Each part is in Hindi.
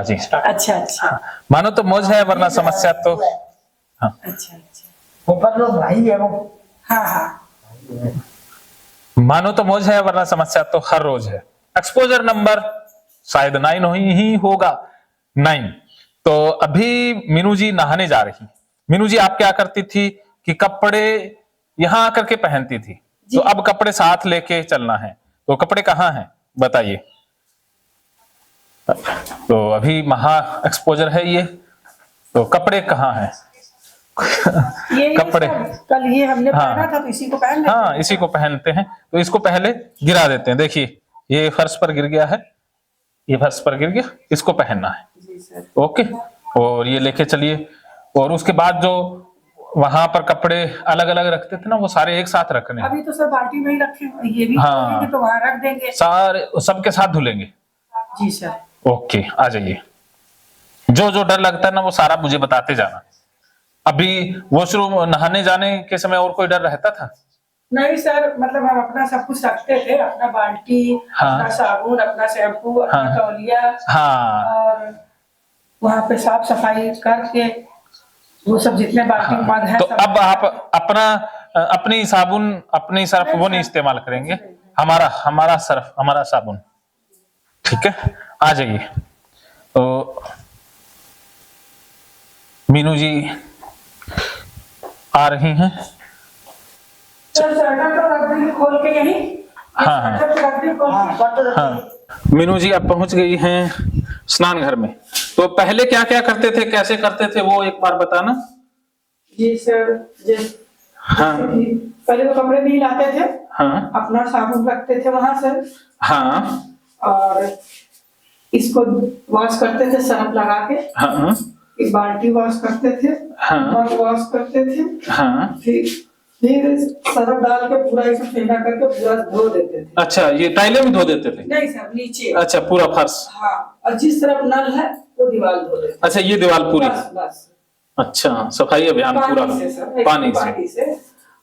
जी। अच्छा अच्छा। मानो तो मौज है वरना समस्या तो। हाँ अच्छा अच्छा। ऊपर लोग भाई है वो। हाँ हाँ। मानो तो मौज है वरना समस्या तो हर रोज है। एक्सपोजर नंबर शायद 9 ही होगा। 9। तो अभी मीनू जी नहाने जा रही। मीनू जी आप क्या करती थी कि कपड़े यहां आकर के पहनती थी, तो अब कपड़े साथ लेके चलना है, तो कपड़े कहाँ हैं बताइए। तो अभी महा एक्सपोजर है ये, तो कपड़े कहाँ हैं? ये कपड़े कल ये हमने हाँ पहना था तो इसी को पहन लेते हाँ हैं। इसी को पहनते हैं, तो इसको पहले गिरा देते हैं। देखिए ये फर्श पर गिर गया है, ये फर्श पर गिर गया, इसको पहनना है। जी सर। ओके, और ये लेके चलिए। और उसके बाद जो वहां पर कपड़े अलग अलग रखते थे ना, वो सारे एक साथ रखने हैं। अभी तो सर बाल्टी में ही रखे हैं, ये भी हाँ। धोएंगे तो वहां रख देंगे। सारे सबके साथ धुलेंगे। जी सर। ओके आ जाइए। जो जो डर लगता है ना वो सारा मुझे बताते जाना। अभी वॉशरूम नहाने जाने के समय और कोई डर रहता था? नहीं सर, मतलब हम अपना सब कुछ रखते थे, अपना बाल्टी, हाँ। अपना साबुन, अपना शैम्पू, अपना हाँ। तौलिया, हाँ और वहाँ पे साफ सफाई करके वो सब जितने बाल्टी मग है तो सब। अब आप अपना अपनी साबुन अपनी सर्फ वो नहीं इस्तेमाल करेंगे, हमारा हमारा सर्फ हमारा साबुन। ठीक है आ जाइए। तो मीनू जी आ रही हैं। सर शटर तो रख देंगे खोल के यहीं। हाँ, हाँ। शटर तो रख देंगे खोल के। हाँ मीनू जी आप पहुंच गई हैं स्नान घर में। तो पहले क्या क्या करते थे, कैसे करते थे, वो एक बार बताना। जी सर। हाँ पहले तो कपड़े नहीं लाते थे, हाँ अपना साबुन रखते थे वहां से, हाँ और इसको वॉश करते थे सरफ लगा के। हाँ एक बाल्टी वॉश करते थे, हाँ। मग वॉश करते थे, हाँ। फिर सरफ डाल के पूरा इसको ठंडा करके पूरा धो देते थे। अच्छा ये टाइलें भी धो देते थे? नहीं सर, नीचे। अच्छा पूरा फर्श। हाँ, और जिस तरफ नल है वो दीवार धो देते थे। अच्छा ये दीवार पूरी। बस बस। अच्छा सफाई अभियान पूरा पानी से सर, पानी से।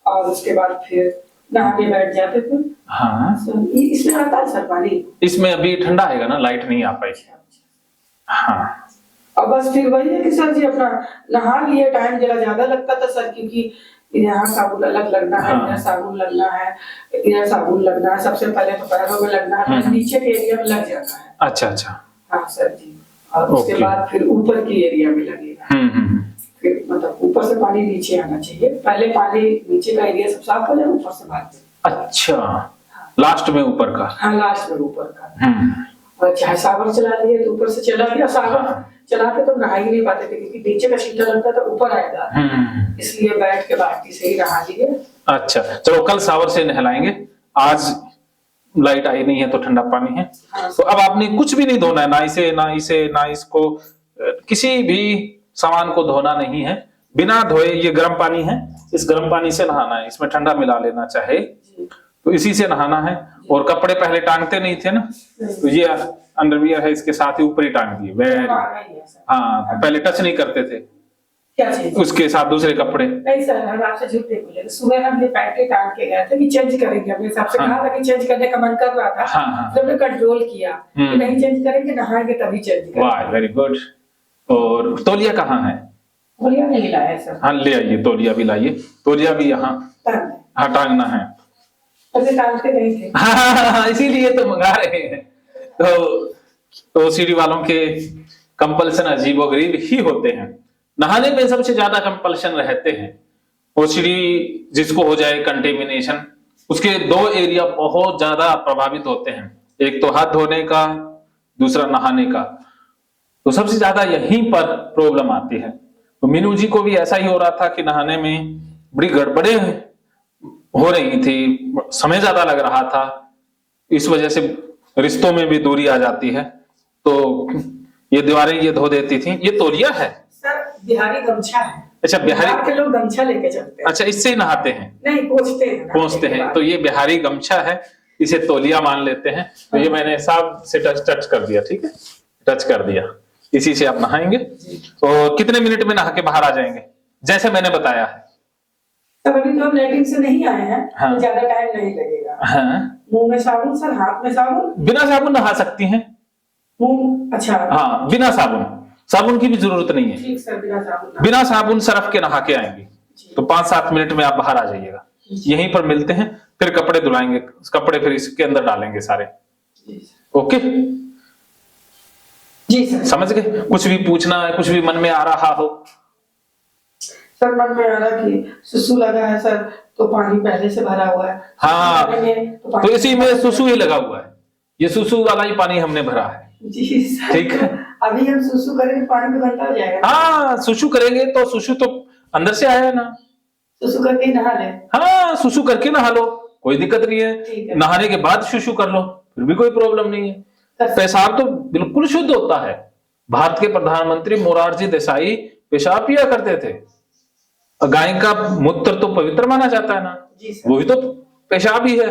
और उसके बाद फिर नहाने बैठ जाते थे। हाँ सर इसमें आता है सर पानी? इसमें अभी ठंडा आएगा ना, लाइट नहीं आ पाई। हाँ और बस फिर वही है कि सर जी अपना नहा लिए। टाइम जरा ज्यादा लगता था सर, क्योंकि यहाँ साबुन अलग लगना है, हाँ। इधर साबुन लगना है, इधर साबुन लगना है। सबसे पहले तो पैरों में लगना है, नीचे के एरिया में लग जाना है। अच्छा अच्छा। हाँ सर जी। और उसके बाद फिर ऊपर की एरिया में लगेगा। फिर मतलब ऊपर से पानी नीचे आना चाहिए, पहले पानी नीचे का एरिया सब साफ हो जाए, ऊपर से बाद में। अच्छा लास्ट में ऊपर का? हाँ लास्ट में ऊपर का। और चाहे सावर चला लिए तो ऊपर से चला गया, सावर चला के तो नहा ही नहीं पाते थे क्योंकि नीचे का शीटा लगता था ऊपर आएगा, इसलिए बैठ के बाल्टी से ही नहा लिए। अच्छा चलो कल सावर से नहलाएंगे, आज लाइट आई नहीं है तो ठंडा पानी है। तो अब आपने कुछ भी नहीं धोना है, ना इसे ना इसको, किसी भी सामान को धोना नहीं है बिना धोए। ये गर्म पानी है, इस गर्म पानी से नहाना है, इसमें ठंडा मिला लेना चाहे तो इसी से नहाना है। और कपड़े पहले टांगते नहीं थे ना, तो ये अंडरवियर है, इसके साथ ही ऊपर ही टांग दिए। हाँ तो पहले टच नहीं करते थे क्या चीज? उसके साथ दूसरे कपड़े। नहीं सर, हम आपसे झूठ नहीं बोलेंगे। सुबह हमने पैंटे टांग के गए थे कि चेंज करेंगे, हमने सबसे कहा था कि चेंज करने का मन कर रहा था। हाँ। तो हमने कंट्रोल किया कि नहीं चेंज करेंगे, नहाएंगे तभी चेंज करेंगे। वाह वेरी गुड। और तौलिया कहाँ है? तौलिया नहीं लाया सर। हाँ ले आइए, तौलिया भी लाइए, तौलिया भी यहाँ हाँ टांगना है। पहले टांगते नहीं थे। हाँ इसीलिए तो मंगा रहे हैं। तो ओसीडी वालों के कंपल्सन अजीबोगरीब ही होते हैं। नहाने में सबसे ज्यादा कंपल्शन रहते हैं। ओसीडी जिसको हो जाए कंटेमिनेशन, उसके 2 एरिया बहुत ज्यादा प्रभावित होते हैं, एक तो हाथ धोने का, दूसरा नहाने का। तो सबसे ज्यादा यहीं पर प्रॉब्लम आती है। तो मीनू जी को भी ऐसा ही हो रहा था कि नहाने में बड़ी गड़बड़े हो रही थी, समय ज्यादा लग रहा था, इस वजह से रिश्तों में भी दूरी आ जाती है। तो ये दीवारें ये धो देती थी। ये तौलिया है सर, बिहारी गमछा है। अच्छा बिहारी के लोग गमछा लेके चलते हैं। अच्छा इससे ही नहाते हैं? नहीं, पोंछते हैं। तो ये बिहारी गमछा है, इसे तौलिया मान लेते हैं। तो ये मैंने साहब से टच कर दिया, ठीक है, टच कर दिया, इसी से आप नहाएंगे। तो कितने मिनट में नहा के बाहर आ जाएंगे जैसे मैंने बताया है? तब अभी तो हम लेटिंग से नहीं आए हैं। हाँ। तो ज्यादा टाइम नहीं लगेगा। हाँ। मुंह में साबुन सर, हाथ में साबुन। बिना साबुन नहा सकती हैं? मुंह अच्छा हाँ, बिना साबुन, साबुन की भी जरूरत नहीं है। ठीक सर, बिना साबुन बिना साबुन सरफ के नहा के आएंगे तो 5-7 मिनट में आप बाहर आ जाइएगा। यहीं पर मिलते हैं, फिर कपड़े धुलाएंगे, कपड़े फिर इसके अंदर डालेंगे सारे। ओके जी सर। समझ गए? कुछ भी पूछना है, कुछ भी मन में आ रहा हो? सर मन में आ रहा कि सुसु लगा है सर, तो पानी पहले से भरा हुआ है। हाँ, तो तो इसी में सुसु ही लगा हुआ है, ये सुसु वाला ही पानी हमने भरा है। जी सर। ठीक है, अभी हम सुसु करेंगे, पानी तो गंदा हो जाएगा। हाँ, सुसु करेंगे तो सुसु तो अंदर से आया ना, सुसु करके ही नहा ले। हाँ, सुसु करके नहा लो, कोई दिक्कत नहीं है। ठीक है। नहाने के बाद सुसु कर लो, फिर भी कोई प्रॉब्लम नहीं है। पेशाब तो बिल्कुल शुद्ध होता है। भारत के प्रधानमंत्री मोरारजी देसाई पेशाब पिया करते थे। गाय का मूत्र तो पवित्र माना जाता है ना, वो भी तो पेशाब ही है।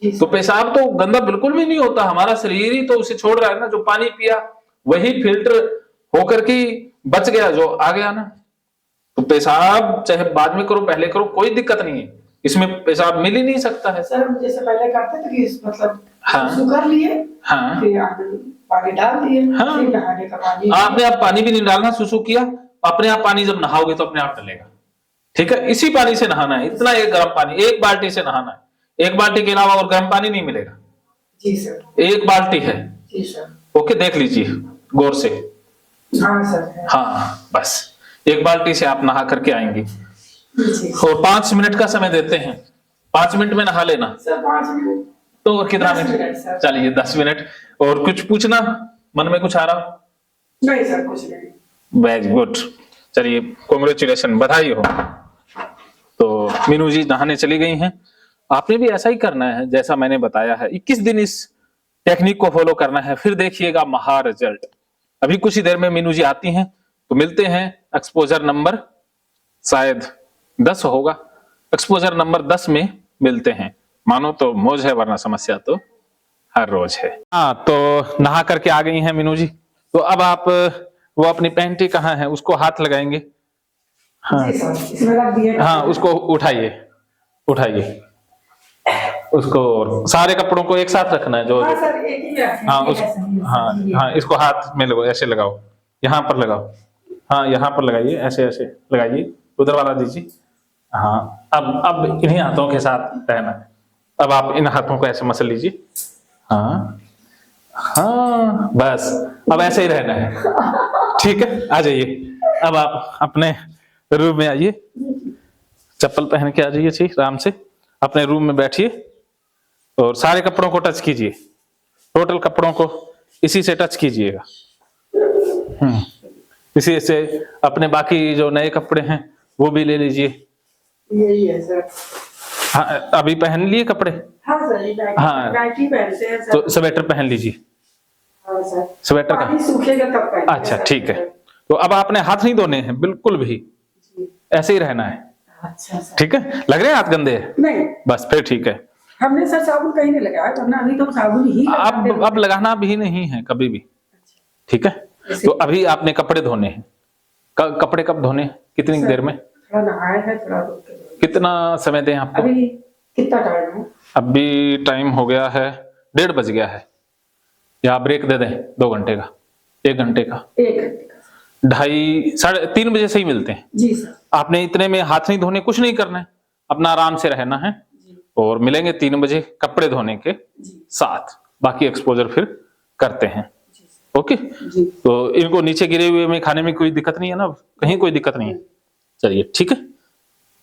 तो पेशाब तो गंदा बिल्कुल भी नहीं होता, हमारा शरीर ही तो उसे छोड़ रहा है ना। जो पानी पिया वही फिल्टर होकर के बच गया, जो आ गया ना। तो पेशाब चाहे बाद में करो पहले करो, कोई दिक्कत नहीं है, इसमें पेशाब मिल ही नहीं सकता है। सर हम जैसे पहले करते थे कि मतलब हाँ। सुसु कर लिए, हाँ, फिर पानी डाल दिए, हाँ। फिर नहाने का पानी। आपने आप पानी भी नहीं डालना, सुसु किया अपने आप, पानी जब नहाओगे तो अपने आप डलेगा। ठीक है, इसी पानी से नहाना है, इतना एक गर्म पानी, एक बाल्टी से नहाना है। एक बाल्टी के अलावा और गर्म पानी नहीं मिलेगा। जी सर। एक बाल्टी है। जी सर। ओके, देख लीजिए गौर से। हाँ सर। हाँ, बस एक बाल्टी से आप नहा करके आएंगे। और 5 मिनट का समय देते हैं, 5 मिनट में नहा लेना। सर 5 मिनट तो और कितना 10 मिनट? Minute sir. चलिए 10 मिनट। और कुछ पूछना मन में कुछ आ रहा? नहीं सर, कुछ नहीं। वेरी गुड, चलिए कॉन्ग्रेचुलेशन, बधाई हो। तो मीनू जी नहाने चली गई हैं। आपने भी ऐसा ही करना है जैसा मैंने बताया है। 21 दिन इस टेक्निक को फॉलो करना है, फिर देखिएगा महा रिजल्ट। अभी कुछ ही देर में मीनू जी आती हैं, तो मिलते हैं। एक्सपोजर नंबर शायद 10 होगा, एक्सपोजर नंबर 10 में मिलते हैं। मानो तो मौज है, वरना समस्या तो हर रोज है। हाँ, तो नहा करके आ गई हैं मीनू जी। तो अब आप वो अपनी पैंटी कहाँ है उसको हाथ लगाएंगे। हाँ, जी सर, इसमें रख दिए। हाँ, उसको उठाइए, उठाइए उसको। और सारे कपड़ों को एक साथ रखना है। जो हाँ सर, एक ही है। हाँ, उस हाँ हाँ, इसको हाथ में लगाओ, ऐसे लगाओ, यहाँ पर लगाओ। हाँ, यहाँ पर लगाइए, ऐसे ऐसे लगाइए, उधर वाला दीजिए। हाँ, अब इन्हीं हाथों के साथ रहना है। अब आप इन हाथों को ऐसे मसल लीजिए। हाँ हाँ, बस अब ऐसे ही रहना है। ठीक है, आ जाइए। अब आप अपने रूम में आइए, चप्पल पहन के आ जाइए जी, आराम से अपने रूम में बैठिए और सारे कपड़ों को टच कीजिए। टोटल कपड़ों को इसी से टच कीजिएगा। इसी से अपने बाकी जो नए कपड़े हैं वो भी ले लीजिए। यही है सर। हाँ, अभी पहन लिए कपड़े? हाँ सर, ये हाँ। नाइटी पहनते हैं सर। तो स्वेटर पहन लीजिए। हाँ सर। स्वेटर का? पानी सूखेगा तब पहनेंगे। अच्छा, ठीक है। तो अब आपने हाथ नहीं धोने हैं बिल्कुल भी, ऐसे ही रहना है। अच्छा सर। ठीक है, लग रहे हैं हाथ गंदे हैं? नहीं, बस फिर ठीक है। हमने सर साबुन कहीं नहीं लगाया, वरना अभी तो साबुन ही लगाते हैं। अब लगाना भी नहीं है कभी भी। ठीक है, तो अभी आपने कपड़े धोने हैं। कपड़े कब धोने हैं, कितनी देर में? थोड़ा नहाया है, थोड़ा रुक के। कितना समय दें आपको? अभी कितना टाइम है? अभी टाइम हो गया है 1:30 बज गया है। या ब्रेक दे दें 2 घंटे का, 1 घंटे का? 1 घंटे का। 2:30 3:30 बजे से ही मिलते हैं। जी सर। आपने इतने में हाथ नहीं धोने, कुछ नहीं करना है, अपना आराम से रहना है। और मिलेंगे 3 बजे कपड़े धोने के साथ। बाकी एक्सपोजर फिर करते हैं। ओके, तो इनको नीचे गिरे हुए में खाने में कोई दिक्कत नहीं है ना? कहीं कोई दिक्कत नहीं है? चलिए ठीक है।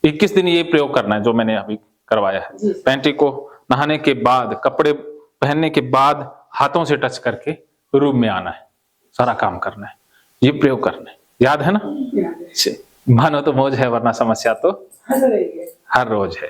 21 दिन ये प्रयोग करना है जो मैंने अभी करवाया है। पैंटी को नहाने के बाद, कपड़े पहनने के बाद हाथों से टच करके रूम में आना है, सारा काम करना है, ये प्रयोग करना है। याद है ना? मानो तो मौज है, वरना समस्या तो हर रोज है।